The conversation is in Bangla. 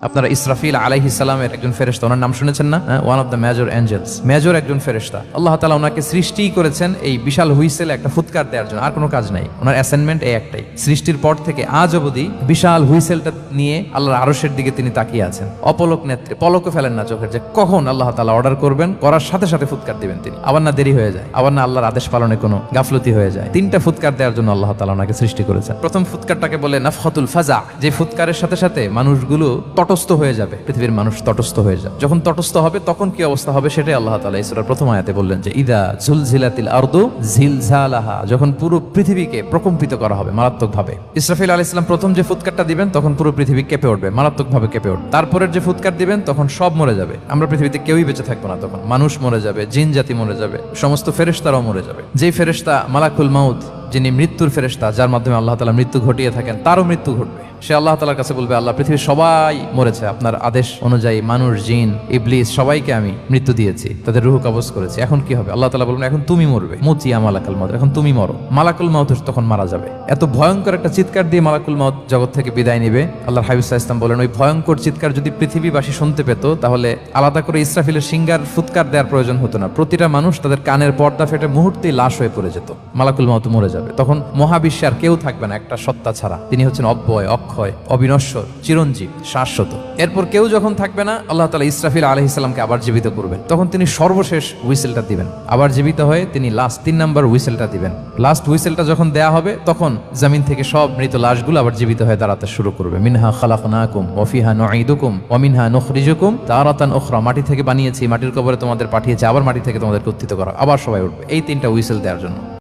আপনারা ইসরাফিল আলাইহিস সালামের একজন ফেরেশতা, ওনার নাম শুনেছেন না? One of the major angels, major একজন ফেরেশতা। আল্লাহ তাআলা ওনাকে সৃষ্টিই করেছেন এই বিশাল হুইসেল একটা ফুৎকার দেওয়ার জন্য, আর কোনো কাজ নাই। ওনার অ্যাসাইনমেন্ট এই একটাই, সৃষ্টির পর থেকে আজ অবধি বিশাল হুইসেলটা নিয়ে আল্লাহর আরশের দিকে তিনি তাকিয়ে আছেন অপলক নেত্রে, পলকও ফেলেন না চোখের, যে কখন আল্লাহ তাআলা অর্ডার করবেন, করার সাথে সাথে ফুৎকার দিবেন তিনি। আবার না দেরি হয়ে যায়, আবার না আল্লাহর আদেশ পালনে কোনো গাফলতি হয়ে যায়। তিনটা ফুৎকার দেওয়ার জন্য আল্লাহ তাআলা ওনাকে সৃষ্টি করেছেন। প্রথম ফুৎকারটাকে বলে নাফখাতুল ফাজা, যে ফুৎকারের সাথে সাথে মানুষগুলো তটস্থ হয়ে যাবে, পৃথিবীর মানুষ তটস্থ হয়ে যাবে। যখন তটস্থ হবে তখন কি অবস্থা হবে সেটাই আল্লাহ তাআলা এই সূরার প্রথম আয়াতে বললেন, যে ইদা জুলজিলাতিল আরদু জিলজালাহা, যখন পুরো পৃথিবীকে প্রকম্পিত করা হবে মারাত্মকভাবে। ইসরাফিল আলাইহিস সালাম প্রথম যে ফুৎকারটা দিবেন তখন পুরো পৃথিবী কেঁপে উঠবে, মারাত্মকভাবে কেঁপে উঠবে। তারপরের যে ফুৎকার দিবেন তখন সব মরে যাবে, আমরা পৃথিবীতে কেউই বেঁচে থাকবো না। তখন মানুষ মরে যাবে, জিন জাতি মরে যাবে, সমস্ত ফেরেশতারাও মরে যাবে। যেই ফেরেশতা মালাকুল মাউত, যিনি মৃত্যুর ফেরেশতা, যার মাধ্যমে আল্লাহ তাআলা মৃত্যু ঘটিয়ে থাকেন, তারও মৃত্যু ঘটবে। সে আল্লাহ তাআলার কাছে বলবে, আল্লাহ পৃথিবীর সবাই মরেছে, আপনার আদেশ অনুযায়ী মানুষ, জিন, ইবলিস সবাইকে আমি মৃত্যু দিয়েছি, তাদের রূহ কবজ করেছি, এখন কি হবে? আল্লাহ তাআলা বলবেন, এখন তুমি মরবে, মুতিয়া মালাকুল মাউত, এখন তুমি মরো। মালাকুল মাউত তখন মারা যাবে। এত ভয়ঙ্কর একটা চিৎকার দিয়ে মালাকুল মাউত জগৎ থেকে বিদায় নেবে। আল্লাহর হাবিব সাল্লাল্লাহু আলাইহি ওয়াসাল্লাম বলেন, ওই ভয়ঙ্কর চিৎকার যদি পৃথিবীবাসী শুনতে পেত তাহলে আলাদা করে ইসরাফিলের সিঙ্গার ফুৎকার দেওয়ার প্রয়োজন হতো না। প্রতিটা মানুষ তাদের কানের পর্দা ফেটে মুহূর্তেই লাশ হয়ে পড়ে যেত, মালাকুল মাউত মরে যাবে। তখন মহাবিশ্বে আর কেউ থাকবে না একটা সত্তা ছাড়া, তিনি হচ্ছেন অব্যয়, অক্ষয়, অবিনশ্বর, চিরঞ্জীব, শাশ্বত। এরপর কেউ যখন থাকবে না, আল্লাহ তাআলা ইসরাফিল আলাইহিস সালামকে আবার জীবিত করবেন। তখন তিনি সর্বশেষ হুইসেলটা দিবেন, আবার জীবিত হয়ে তিনি লাস্ট 3 নাম্বার হুইসেলটা দিবেন। লাস্ট হুইসেলটা যখন দেয়া হবে তখন জমিন থেকে সব মৃত লাশগুলো আবার জীবিত হয়ে দাঁড়াতে শুরু করবে। মিনহা খালাকনাকুম ওয়া ফিহা নুঈদুকুম ওয়া মিনহা নুখরিজুকুম তারাতান উখরা, মাটি থেকে বানিয়েছি, মাটির কবরে তোমাদের পাঠিয়েছি, আবার মাটি থেকে তোমাদের উত্থিত করা, আবার সবাই উঠবে। এই 3টা হুইসেল দেওয়ার জন্য।